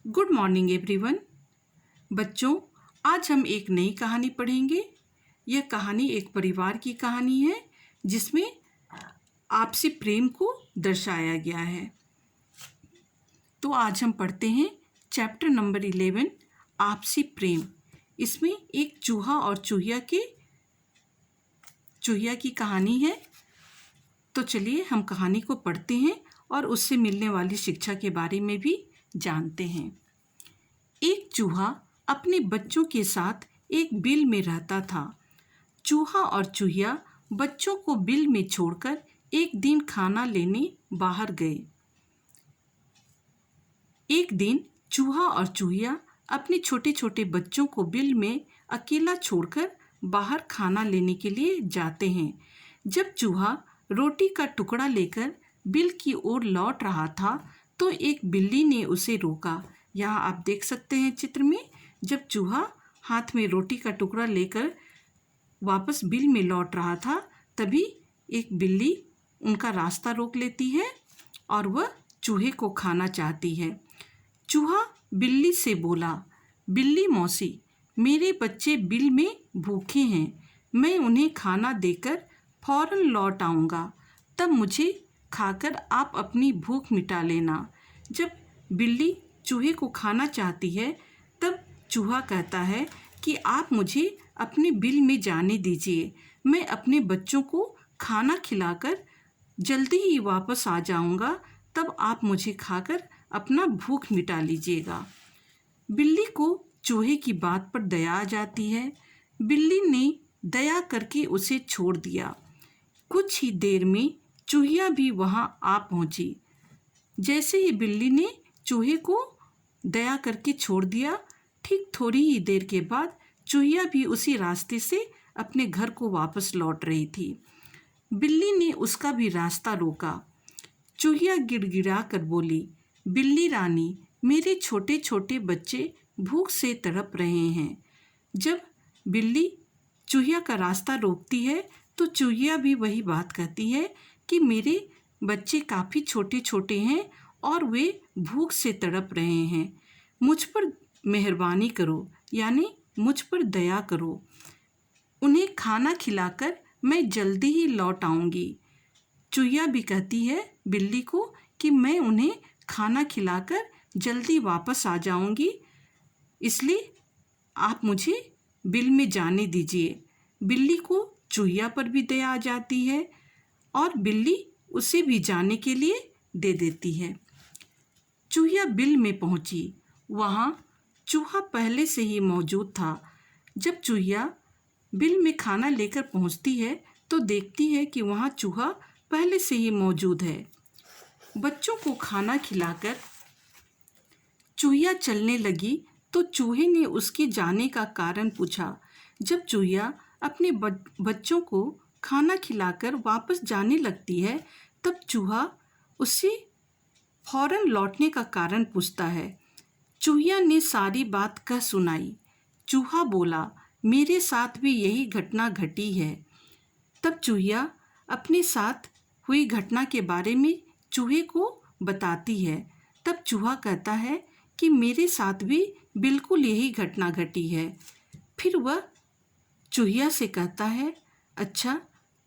Good morning everyone. बच्चों, आज हम एक नई कहानी पढ़ेंगे। यह कहानी एक परिवार की कहानी है जिसमें आपसी प्रेम को दर्शाया गया है। तो आज हम पढ़ते हैं चैप्टर नंबर 11, आपसी प्रेम। इसमें एक चूहा और चूहिया की कहानी है। तो चलिए हम कहानी को पढ़ते हैं और उससे मिलने वाली शिक्षा के बारे में भी जानते हैं। एक चूहा अपने बच्चों के साथ एक बिल में रहता था। चूहा और चूहिया बच्चों को बिल में छोड़कर एक दिन खाना लेने बाहर गए। एक दिन चूहा और चूहिया अपने छोटे छोटे बच्चों को बिल में अकेला छोड़कर बाहर खाना लेने के लिए जाते हैं। जब चूहा रोटी का टुकड़ा लेकर बिल की ओर लौट रहा था तो एक बिल्ली ने उसे रोका। यहाँ आप देख सकते हैं चित्र में, जब चूहा हाथ में रोटी का टुकड़ा लेकर वापस बिल में लौट रहा था तभी एक बिल्ली उनका रास्ता रोक लेती है और वह चूहे को खाना चाहती है। चूहा बिल्ली से बोला, बिल्ली मौसी, मेरे बच्चे बिल में भूखे हैं, मैं उन्हें खाना देकर फौरन लौट आऊँगा, तब मुझे खाकर आप अपनी भूख मिटा लेना। जब बिल्ली चूहे को खाना चाहती है तब चूहा कहता है कि आप मुझे अपने बिल में जाने दीजिए, मैं अपने बच्चों को खाना खिलाकर जल्दी ही वापस आ जाऊंगा, तब आप मुझे खाकर अपना भूख मिटा लीजिएगा। बिल्ली को चूहे की बात पर दया आ जाती है। बिल्ली ने दया करके उसे छोड़ दिया। कुछ ही देर में चूहिया भी वहां आ पहुंची। जैसे ही बिल्ली ने चूहे को दया करके छोड़ दिया, ठीक थोड़ी ही देर के बाद चूहिया भी उसी रास्ते से अपने घर को वापस लौट रही थी। बिल्ली ने उसका भी रास्ता रोका। चूहिया गिड़गिड़ा कर बोली, बिल्ली रानी, मेरे छोटे छोटे बच्चे भूख से तड़प रहे हैं। जब बिल्ली चूहिया का रास्ता रोकती है तो चूहिया भी वही बात कहती है कि मेरे बच्चे काफ़ी छोटे छोटे हैं और वे भूख से तड़प रहे हैं, मुझ पर मेहरबानी करो, यानी मुझ पर दया करो, उन्हें खाना खिलाकर मैं जल्दी ही लौट आऊँगी। चूहिया भी कहती है बिल्ली को कि मैं उन्हें खाना खिलाकर जल्दी वापस आ जाऊँगी, इसलिए आप मुझे बिल में जाने दीजिए। बिल्ली को चूहिया पर भी दया आ जाती है और बिल्ली उसे भी जाने के लिए दे देती है। चूहिया बिल में पहुंची। वहां चूहा पहले से ही मौजूद था। जब चूहिया बिल में खाना लेकर पहुंचती है तो देखती है कि वहां चूहा पहले से ही मौजूद है। बच्चों को खाना खिलाकर चूहिया चलने लगी तो चूहे ने उसके जाने का कारण पूछा। जब चूहिया अपने बच्चों को खाना खिलाकर वापस जाने लगती है तब चूहा उससे फौरन लौटने का कारण पूछता है। चूहिया ने सारी बात कह सुनाई। चूहा बोला, मेरे साथ भी यही घटना घटी है। तब चूहिया अपने साथ हुई घटना के बारे में चूहे को बताती है। तब चूहा कहता है कि मेरे साथ भी बिल्कुल यही घटना घटी है। फिर वह चूहिया से कहता है, अच्छा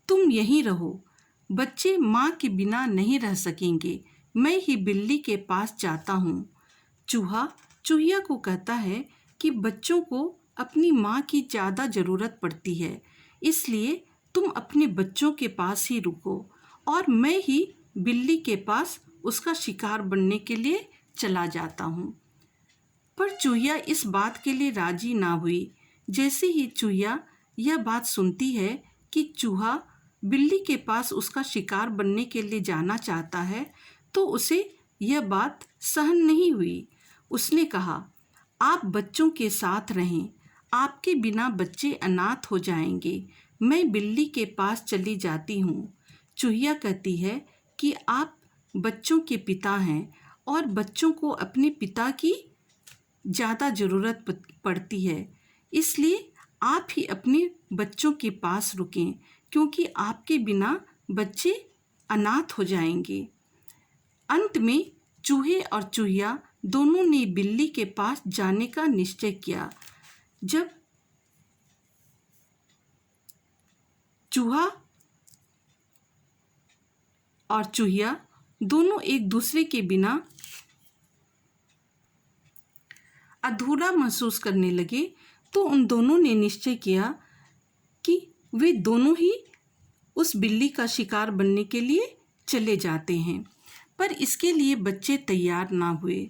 तुम यहीं रहो, बच्चे माँ के बिना नहीं रह सकेंगे, मैं ही बिल्ली के पास जाता हूँ। चूहा चूहिया को कहता है कि बच्चों को अपनी माँ की ज़्यादा ज़रूरत पड़ती है, इसलिए तुम अपने बच्चों के पास ही रुको और मैं ही बिल्ली के पास उसका शिकार बनने के लिए चला जाता हूँ। पर चूहिया इस बात के लिए राजी ना हुई। जैसे ही चूहिया यह बात सुनती है कि चूहा बिल्ली के पास उसका शिकार बनने के लिए जाना चाहता है तो उसे यह बात सहन नहीं हुई। उसने कहा, आप बच्चों के साथ रहें, आपके बिना बच्चे अनाथ हो जाएंगे, मैं बिल्ली के पास चली जाती हूँ। चूहिया कहती है कि आप बच्चों के पिता हैं और बच्चों को अपने पिता की ज़्यादा ज़रूरत पड़ती है, इसलिए आप ही अपने बच्चों के पास रुकें, क्योंकि आपके बिना बच्चे अनाथ हो जाएंगे। अंत में चूहे और चूहिया दोनों ने बिल्ली के पास जाने का निश्चय किया। जब चूहा और चूहिया दोनों एक दूसरे के बिना अधूरा महसूस करने लगे, तो उन दोनों ने निश्चय किया कि वे दोनों ही उस बिल्ली का शिकार बनने के लिए चले जाते हैं। पर इसके लिए बच्चे तैयार ना हुए।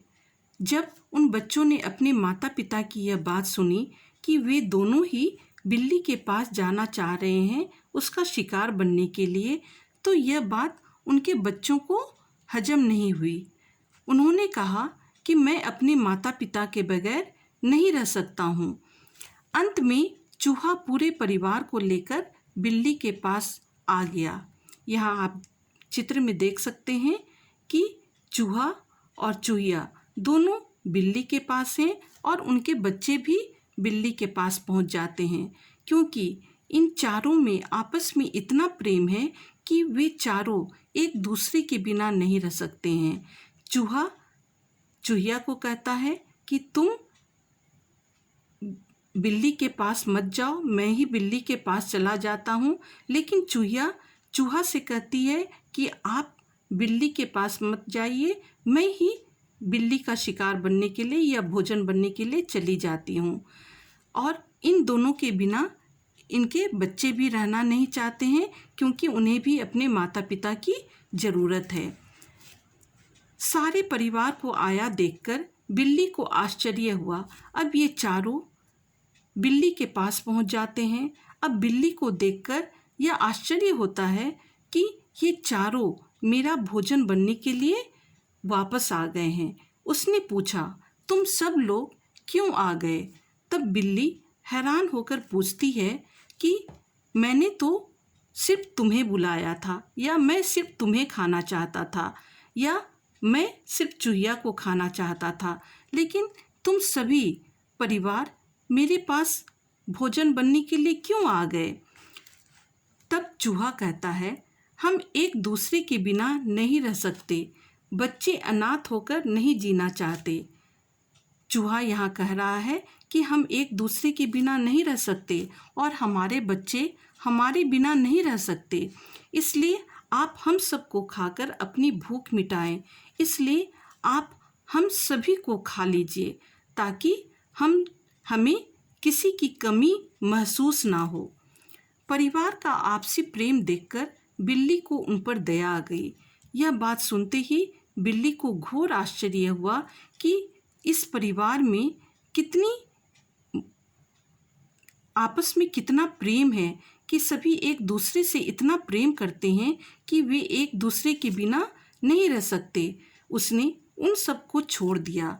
जब उन बच्चों ने अपने माता पिता की यह बात सुनी कि वे दोनों ही बिल्ली के पास जाना चाह रहे हैं उसका शिकार बनने के लिए, तो यह बात उनके बच्चों को हजम नहीं हुई। उन्होंने कहा कि मैं अपने माता पिता के बगैर नहीं रह सकता हूँ। अंत में चूहा पूरे परिवार को लेकर बिल्ली के पास आ गया। यहाँ आप चित्र में देख सकते हैं कि चूहा और चूहिया दोनों बिल्ली के पास हैं और उनके बच्चे भी बिल्ली के पास पहुंच जाते हैं, क्योंकि इन चारों में आपस में इतना प्रेम है कि वे चारों एक दूसरे के बिना नहीं रह सकते हैं। चूहा चूहिया को कहता है कि तुम बिल्ली के पास मत जाओ, मैं ही बिल्ली के पास चला जाता हूँ। लेकिन चूहिया चूहा से कहती है कि आप बिल्ली के पास मत जाइए, मैं ही बिल्ली का शिकार बनने के लिए या भोजन बनने के लिए चली जाती हूँ। और इन दोनों के बिना इनके बच्चे भी रहना नहीं चाहते हैं, क्योंकि उन्हें भी अपने माता पिता की ज़रूरत है। सारे परिवार को आया देखकर बिल्ली को आश्चर्य हुआ। अब ये चारों बिल्ली के पास पहुंच जाते हैं। अब बिल्ली को देखकर यह आश्चर्य होता है कि ये चारों मेरा भोजन बनने के लिए वापस आ गए हैं। उसने पूछा, तुम सब लोग क्यों आ गए? तब बिल्ली हैरान होकर पूछती है कि मैंने तो सिर्फ तुम्हें बुलाया था, या मैं सिर्फ तुम्हें खाना चाहता था, या मैं सिर्फ चूहिया को खाना चाहता था, लेकिन तुम सभी परिवार मेरे पास भोजन बनने के लिए क्यों आ गए? तब चूहा कहता है, हम एक दूसरे के बिना नहीं रह सकते, बच्चे अनाथ होकर नहीं जीना चाहते। चूहा यहाँ कह रहा है कि हम एक दूसरे के बिना नहीं रह सकते और हमारे बच्चे हमारे बिना नहीं रह सकते, इसलिए आप हम सबको खाकर अपनी भूख मिटाएं। इसलिए आप हम सभी को खा लीजिए, ताकि हमें किसी की कमी महसूस ना हो। परिवार का आपसी प्रेम देखकर बिल्ली को उन पर दया आ गई। यह बात सुनते ही बिल्ली को घोर आश्चर्य हुआ कि इस परिवार में आपस में कितना प्रेम है, कि सभी एक दूसरे से इतना प्रेम करते हैं कि वे एक दूसरे के बिना नहीं रह सकते। उसने उन सबको छोड़ दिया।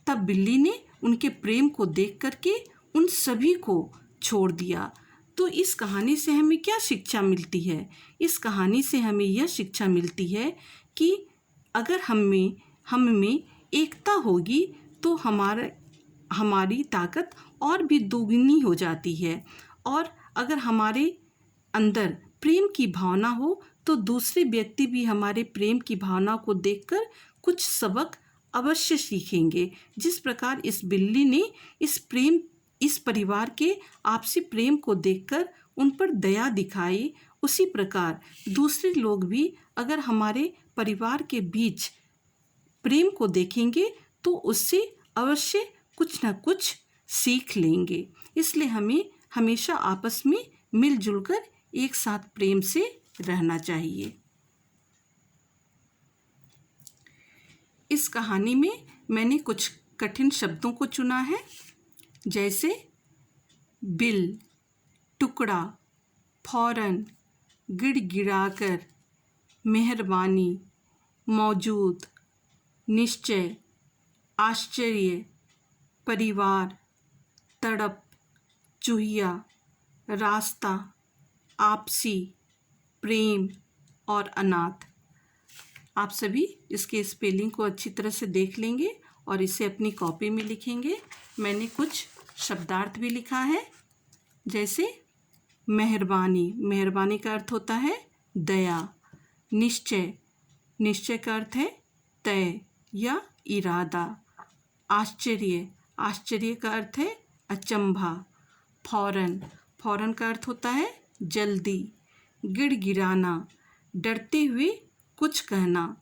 तब बिल्ली ने उनके प्रेम को देख करके उन सभी को छोड़ दिया। तो इस कहानी से हमें क्या शिक्षा मिलती है? इस कहानी से हमें यह शिक्षा मिलती है कि अगर हम में एकता होगी तो हमारी ताकत और भी दोगुनी हो जाती है। और अगर हमारे अंदर प्रेम की भावना हो तो दूसरे व्यक्ति भी हमारे प्रेम की भावना को देखकर कुछ सबक अवश्य सीखेंगे। जिस प्रकार इस बिल्ली ने इस परिवार के आपसी प्रेम को देखकर उन पर दया दिखाई, उसी प्रकार दूसरे लोग भी अगर हमारे परिवार के बीच प्रेम को देखेंगे तो उससे अवश्य कुछ न कुछ सीख लेंगे। इसलिए हमें हमेशा आपस में मिलजुल कर एक साथ प्रेम से रहना चाहिए। इस कहानी में मैंने कुछ कठिन शब्दों को चुना है, जैसे बिल, टुकड़ा, फौरन, गिड़गिड़ाकर, मेहरबानी, मौजूद, निश्चय, आश्चर्य, परिवार, तड़प, चूहिया, रास्ता, आपसी, प्रेम और अनाथ। आप सभी इसके स्पेलिंग को अच्छी तरह से देख लेंगे और इसे अपनी कॉपी में लिखेंगे। मैंने कुछ शब्दार्थ भी लिखा है, जैसे मेहरबानी, मेहरबानी का अर्थ होता है दया। निश्चय, निश्चय का अर्थ है तय, या इरादा। आश्चर्य, आश्चर्य का अर्थ है अचंभा। फौरन, फौरन का अर्थ होता है जल्दी। गिड़गिड़ाना, डरते हुए कुछ कहना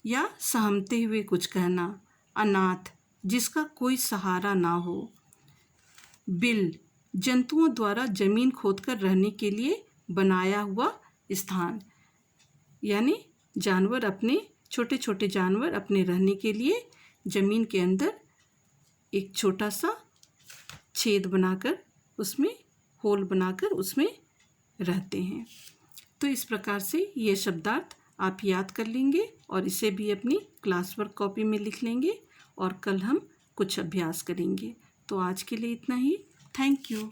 या सहमते हुए कुछ कहना। अनाथ, जिसका कोई सहारा ना हो। बिल, जंतुओं द्वारा जमीन खोदकर रहने के लिए बनाया हुआ स्थान, यानी जानवर अपने छोटे छोटे जानवर अपने रहने के लिए जमीन के अंदर एक छोटा सा छेद बनाकर उसमें होल बनाकर उसमें रहते हैं। तो इस प्रकार से ये शब्दार्थ आप याद कर लेंगे और इसे भी अपनी क्लास वर्क कॉपी में लिख लेंगे और कल हम कुछ अभ्यास करेंगे। तो आज के लिए इतना ही। Thank you.